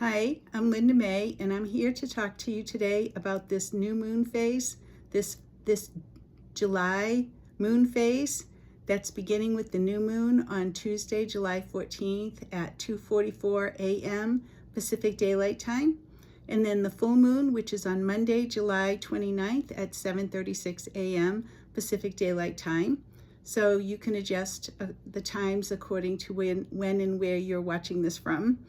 Hi, I'm Linda May, and I'm here to talk to you today about this new moon phase, this July moon phase that's beginning with the new moon on Tuesday, July 14th at 2:44 a.m. Pacific Daylight Time, and then the full moon, which is on Monday, July 29th at 7:36 a.m. Pacific Daylight Time. So you can adjust the times according to when and where you're watching this from.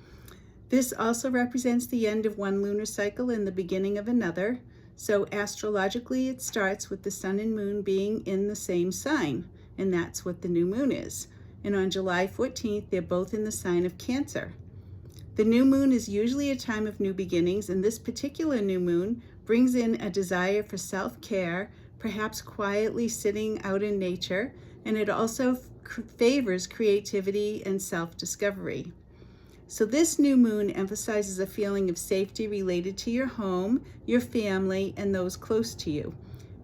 This also represents the end of one lunar cycle and the beginning of another. So astrologically, it starts with the sun and moon being in the same sign, and that's what the new moon is. And on July 14th, they're both in the sign of Cancer. The new moon is usually a time of new beginnings, and this particular new moon brings in a desire for self-care, perhaps quietly sitting out in nature, and it also favors creativity and self-discovery. So this new moon emphasizes a feeling of safety related to your home, your family, and those close to you.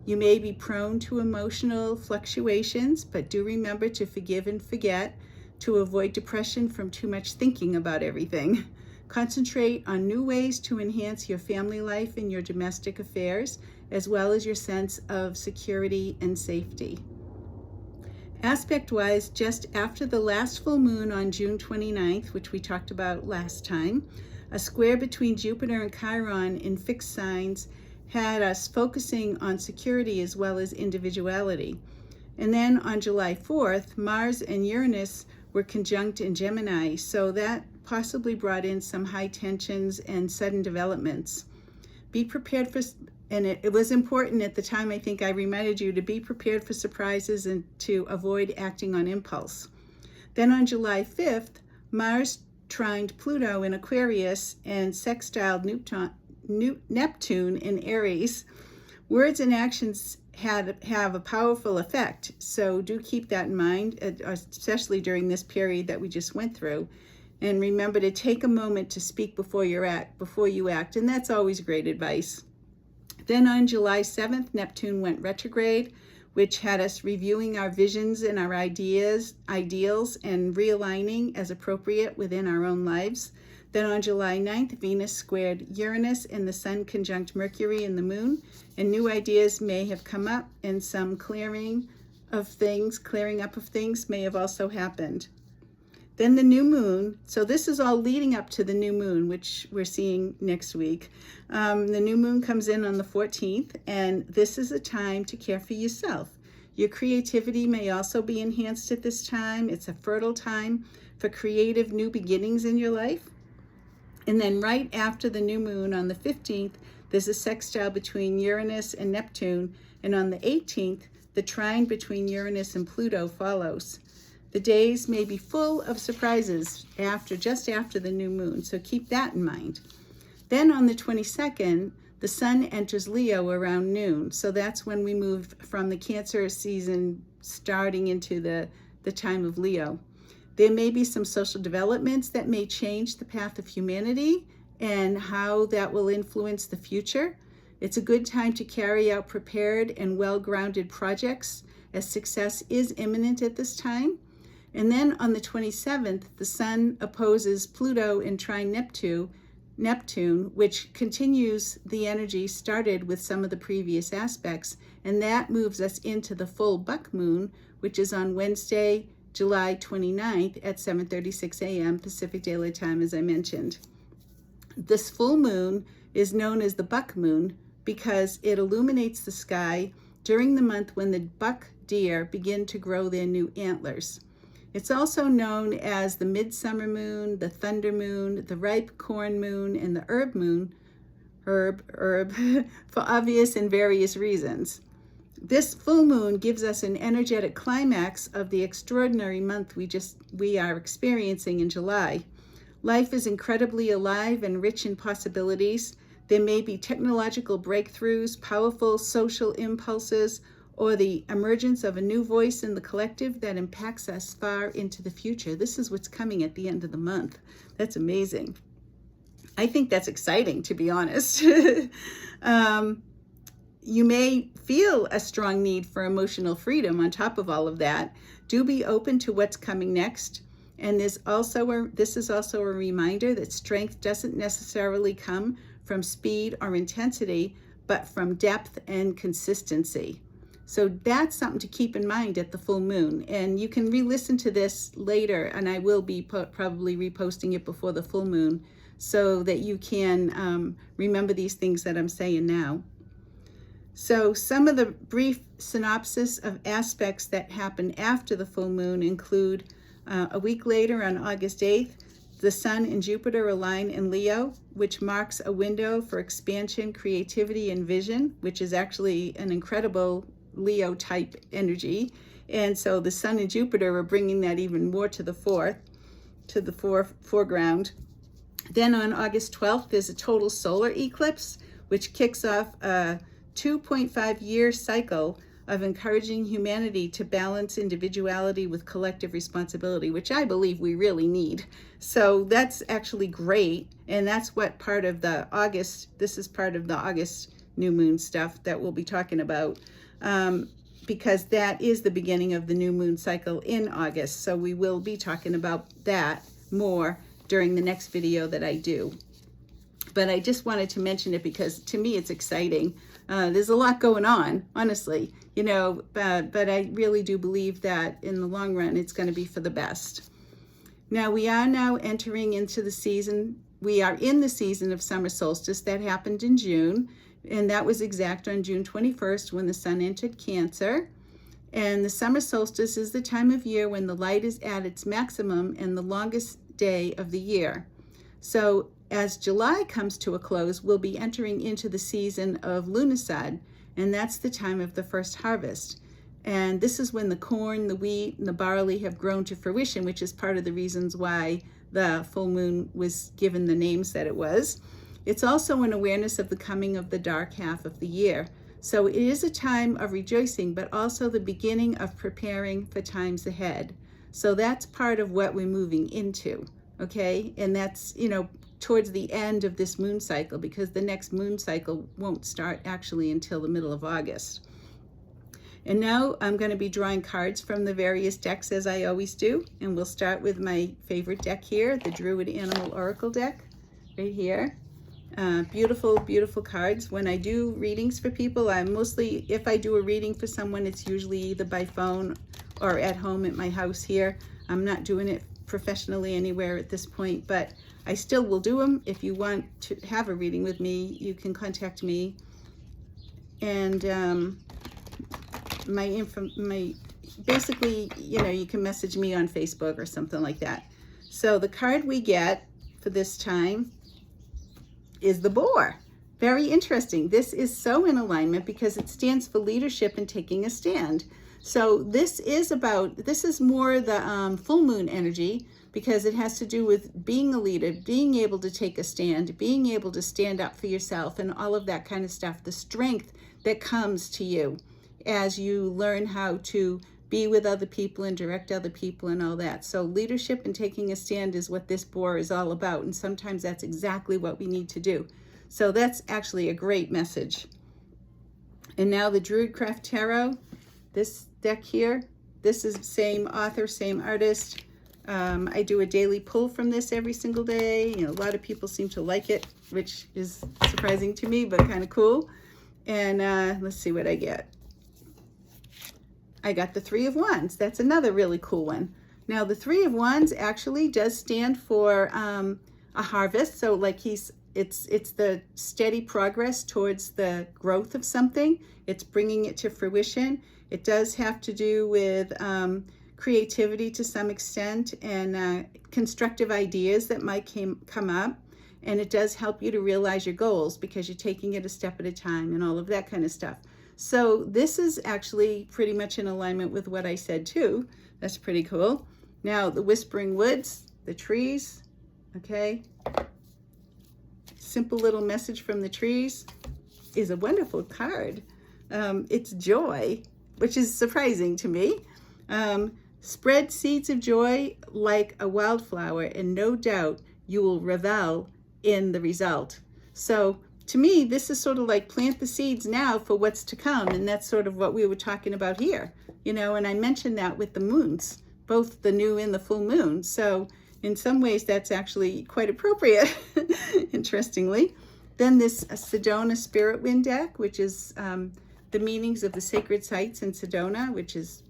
You may be prone to emotional fluctuations, but do remember to forgive and forget, to avoid depression from too much thinking about everything. Concentrate on new ways to enhance your family life and your domestic affairs, as well as your sense of security and safety. Aspect-wise, just after the last full moon on June 29th, which we talked about last time, a square between Jupiter and Chiron in fixed signs had us focusing on security as well as individuality. And then on July 4th, Mars and Uranus were conjunct in Gemini, so that possibly brought in some high tensions and sudden developments. Be prepared for, and it was important at the time, I think I reminded you to be prepared for surprises and to avoid acting on impulse. Then on July 5th, Mars trined Pluto in Aquarius and sextiled Neptune in Aries. Words and actions have a powerful effect, so do keep that in mind, especially during this period that we just went through. And remember to take a moment to speak before you act, and that's always great advice. Then on July 7th, Neptune went retrograde, which had us reviewing our visions and our ideals, and realigning as appropriate within our own lives. Then on July 9th, Venus squared Uranus and the Sun conjunct Mercury and the Moon, and new ideas may have come up, and some clearing up of things may have also happened. Then the new moon, so this is all leading up to the new moon, which we're seeing next week. The new moon comes in on the 14th, and this is a time to care for yourself. Your creativity may also be enhanced at this time. It's a fertile time for creative new beginnings in your life. And then right after the new moon on the 15th, there's a sextile between Uranus and Neptune, and on the 18th, the trine between Uranus and Pluto follows. The days may be full of surprises just after the new moon, so keep that in mind. Then on the 22nd, the sun enters Leo around noon, so that's when we move from the Cancer season starting into the time of Leo. There may be some social developments that may change the path of humanity and how that will influence the future. It's a good time to carry out prepared and well-grounded projects, as success is imminent at this time. And then on the 27th, the sun opposes Pluto in trine Neptune, which continues the energy started with some of the previous aspects, and that moves us into the full buck moon, which is on Wednesday, July 29th at 7:36 a.m. Pacific Daylight Time, as I mentioned. This full moon is known as the buck moon because it illuminates the sky during the month when the buck deer begin to grow their new antlers. It's also known as the midsummer moon, the thunder moon, the ripe corn moon, and the herb moon, for obvious and various reasons. This full moon gives us an energetic climax of the extraordinary month we are experiencing in July. Life is incredibly alive and rich in possibilities. There may be technological breakthroughs, powerful social impulses, or the emergence of a new voice in the collective that impacts us far into the future. This is what's coming at the end of the month. That's amazing. I think that's exciting, to be honest. You may feel a strong need for emotional freedom on top of all of that. Do be open to what's coming next And this is also a reminder that strength doesn't necessarily come from speed or intensity, but from depth and consistency. So that's something to keep in mind at the full moon. And you can re-listen to this later, and I will be probably reposting it before the full moon so that you can remember these things that I'm saying now. So some of the brief synopsis of aspects that happen after the full moon include a week later on August 8th, the Sun and Jupiter align in Leo, which marks a window for expansion, creativity, and vision, which is actually an incredible Leo type energy. And so the Sun and Jupiter are bringing that even more to the foreground. Then on August 12th, there's a total solar eclipse, which kicks off a 2.5-year cycle of encouraging humanity to balance individuality with collective responsibility, which I believe we really need. So that's actually great. And that's what part of the August, this is part of the August new moon stuff that we'll be talking about, because that is the beginning of the new moon cycle in August. So we will be talking about that more during the next video that I do. But I just wanted to mention it because to me it's exciting. There's a lot going on, honestly, you know, but I really do believe that in the long run it's going to be for the best. Now we are now entering into the season. We are in the season of summer solstice that happened in June, and that was exact on June 21st when the sun entered Cancer. And the summer solstice is the time of year when the light is at its maximum and the longest day of the year. So as July comes to a close, we'll be entering into the season of Lunar, and that's the time of the first harvest. And this is when the corn, the wheat, and the barley have grown to fruition, which is part of the reasons why the full moon was given the names that it was. It's also an awareness of the coming of the dark half of the year. So it is a time of rejoicing, but also the beginning of preparing for times ahead. So that's part of what we're moving into, okay? And that's, you know, towards the end of this moon cycle, because the next moon cycle won't start actually until the middle of August. And now I'm going to be drawing cards from the various decks as I always do. And we'll start with my favorite deck here, the Druid Animal Oracle deck, right here. Beautiful, beautiful cards. When I do readings for people, I'm mostly, if I do a reading for someone, it's usually either by phone or at home at my house here. I'm not doing it professionally anywhere at this point, but I still will do them. If you want to have a reading with me, you can contact me. And basically, you know, you can message me on Facebook or something like that. So the card we get for this time is the Boar. Very interesting. This is so in alignment because it stands for leadership and taking a stand. So this is more the full moon energy, because it has to do with being a leader, being able to take a stand, being able to stand up for yourself and all of that kind of stuff, the strength that comes to you as you learn how to be with other people and direct other people and all that. So leadership and taking a stand is what this Boar is all about, and sometimes that's exactly what we need to do. So that's actually a great message. And now the Druidcraft Tarot, this deck here, this is same author, same artist. I do a daily pull from this every single day. You know, a lot of people seem to like it, which is surprising to me, but kind of cool. And let's see what I get. I got the Three of Wands. That's another really cool one. Now, the Three of Wands actually does stand for a harvest. So like it's the steady progress towards the growth of something. It's bringing it to fruition. It does have to do with creativity to some extent and constructive ideas that might come up. And it does help you to realize your goals because you're taking it a step at a time and all of that kind of stuff. So this is actually pretty much in alignment with what I said too. That's pretty cool. Now the Whispering Woods, the trees, okay. Simple little message from the trees is a wonderful card. It's joy, which is surprising to me. Spread seeds of joy like a wildflower, and no doubt you will revel in the result. So to me, this is sort of like plant the seeds now for what's to come. And that's sort of what we were talking about here, you know, and I mentioned that with the moons both the new and the full moon. So in some ways, that's actually quite appropriate, interestingly. Then this Sedona Spirit Wind deck, which is the meanings of the sacred sites in Sedona, which is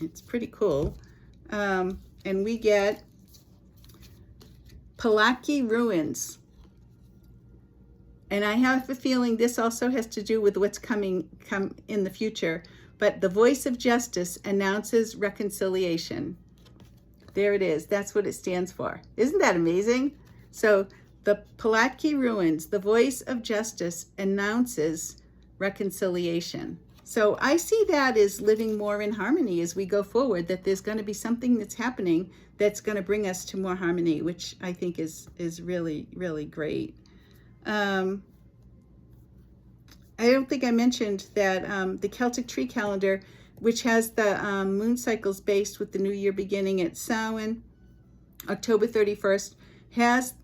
it's pretty cool. And we get Palaki Ruins. And I have a feeling this also has to do with what's come in the future. But the voice of justice announces reconciliation. There it is. That's what it stands for. Isn't that amazing? So the Palatki Ruins, the voice of justice announces reconciliation. So I see that as living more in harmony as we go forward, that there's going to be something that's happening that's going to bring us to more harmony, which I think is really, really great. I don't think I mentioned that the Celtic tree calendar, which has the moon cycles based with the new year beginning at Samhain, October 31st, has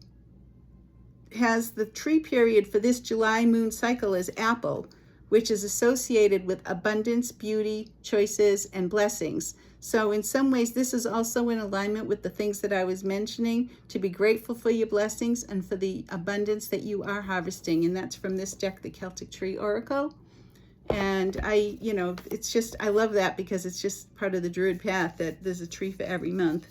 the tree period for this July moon cycle as Apple, which is associated with abundance, beauty, choices, and blessings. So in some ways, this is also in alignment with the things that I was mentioning, to be grateful for your blessings and for the abundance that you are harvesting. And that's from this deck, the Celtic Tree Oracle. And I love that because it's just part of the Druid path that there's a tree for every month.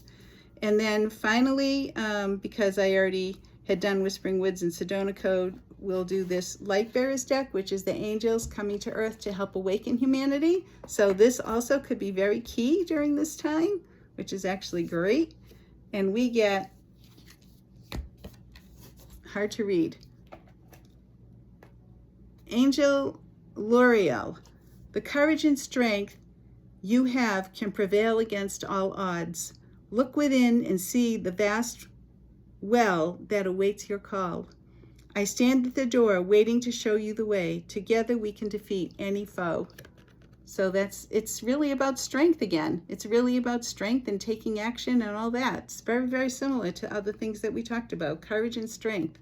And then finally, because I already had done Whispering Woods and Sedona Code, we'll do this Light Bearers deck, which is the angels coming to earth to help awaken humanity. So this also could be very key during this time, which is actually great. And we get, hard to read, Angel L'Oreal. The courage and strength you have can prevail against all odds. Look within and see the vast well that awaits your call. I stand at the door waiting to show you the way. Together we can defeat any foe. So it's really about strength again. It's really about strength and taking action and all that. It's very, very similar to other things that we talked about. Courage and strength,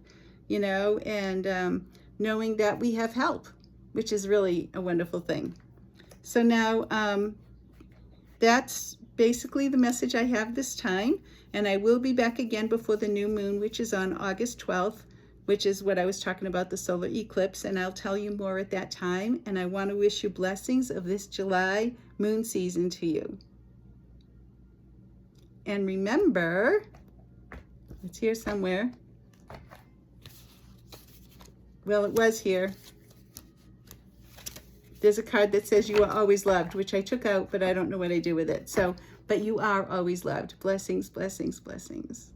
and knowing that we have help, which is really a wonderful thing. So now that's basically the message I have this time. And I will be back again before the new moon, which is on August 12th. Which is what I was talking about, the solar eclipse, and I'll tell you more at that time. And I want to wish you blessings of this July moon season to you. And remember, it's here somewhere. Well, it was here. There's a card that says you are always loved, which I took out, but I don't know what I do with it. So, but you are always loved. Blessings, blessings, blessings.